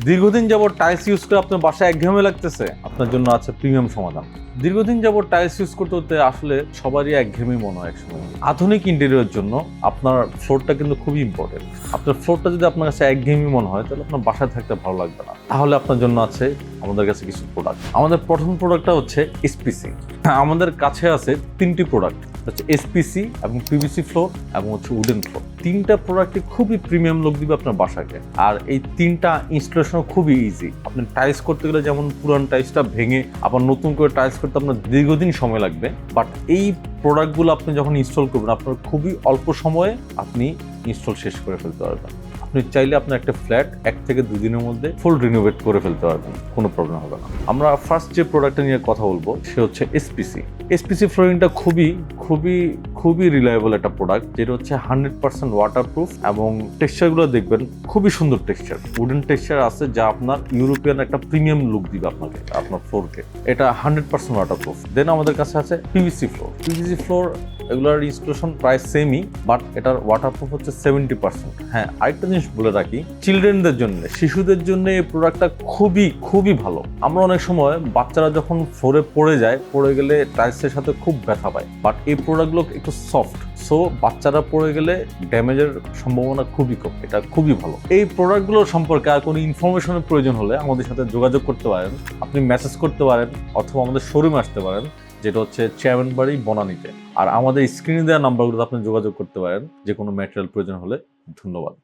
দীর্ঘদিন যাবত tiles use করে আপনার বাসায় একঘেয়েমি লাগতেছে, আপনার জন্য আছে প্রিমিয়াম সমাধান। দীর্ঘদিন যাবত টাইলস ইউজ করতে হতে আসলে সবারই একঘেয়েমি মনে হয় একসময়। আধুনিক ইন্টেরিয়রের জন্য আপনার ফ্লোরটা কিন্তু খুবই ইম্পর্টেন্ট। আপনার ফ্লোরটা যদি আপনার কাছে একঘেয়েমি মনে হয় তাহলে আপনার বাসায় থাকতে ভালো লাগবে না। তাহলে আপনার জন্য আছে আমাদের কাছে কিছু প্রোডাক্ট। আমাদের প্রথম প্রোডাক্টটা হচ্ছে এসপিসি। আমাদের কাছে আছে তিনটি প্রোডাক্ট, হচ্ছে এসপিসি এবং পিভিসি ফ্লোর এবং হচ্ছে উডেন ফ্লোর। তিনটা প্রোডাক্টই খুবই প্রিমিয়াম লুক দিবে আপনার বাসাকে। আর এই তিনটা ইনস্টলেশন খুবই ইজি। আপনি টাইলস করতে গেলে যেমন পুরান টাইলসটা ভেঙে আবার নতুন করে টাইলস করতে আপনার দীর্ঘদিন সময় লাগবে, বাট এই প্রোডাক্টগুলো আপনি যখন ইনস্টল করবেন আপনার খুবই অল্প সময়ে আপনি ইনস্টল শেষ করে ফেলতে পারবেন। আপনি চাইলে আপনার একটা ফ্ল্যাট 1 থেকে 2 দিনের মধ্যে ফুল রিনোভেট করে ফেলতে পারবেন, কোনো প্রবলেম হবে না। আমরা ফার্স্ট যে প্রোডাক্টটা নিয়ে কথা বলবো সে হচ্ছে এসপিসি। এসপিসি ফ্লোরিংটা খুবই রিলায়েবল একটা প্রোডাক্ট, যেটা হচ্ছে 100% ওয়াটারপ্রুফ এবং টেক্সচারগুলো দেখবেন খুবই সুন্দর টেক্সচার, উডেন টেক্সচার আছে যা আপনার ইউরোপিয়ান একটা প্রিমিয়াম লুক দিবে আপনাকে, আপনার ফ্লোরকে। এটা 100% ওয়াটারপ্রুফ। দেন আমাদের কাছে আছে পিভিসি ফ্লোর। পিভিসি ফ্লোর এগুলোর ইনস্টলেশন প্রায় সেমই, বাট এটার ওয়াটারপ্রুফ হচ্ছে 70%। হ্যাঁ, আরেকটা জিনিস বলে রাখি, চিলড্রেনদের জন্য, শিশুদের জন্য এই প্রোডাক্টটা খুবই ভালো। আমরা অনেক সময় বাচ্চারা যখন ফ্লোরে পড়ে গেলে টাইলসের সাথে খুব ব্যথা পায়, বাট এই প্রোডাক্টগুলো একটু সফট, সো বাচ্চারা পড়ে গেলে ড্যামেজের সম্ভাবনা খুবই কম। এটা খুবই ভালো। এই প্রোডাক্টগুলো সম্পর্কে আর কোনো ইনফরমেশনের প্রয়োজন হলে আমাদের সাথে যোগাযোগ করতে পারেন। আপনি মেসেজ করতে পারেন অথবা আমাদের শোরুমে আসতে পারেন, যেটা হচ্ছে চেয়ারম্যানবাড়ি, বনানীতে। আর আমাদের স্ক্রিনে দেওয়া নাম্বারগুলোতে আপনি যোগাযোগ করতে পারেন যে কোনো ম্যাটেরিয়াল প্রয়োজন হলে। ধন্যবাদ।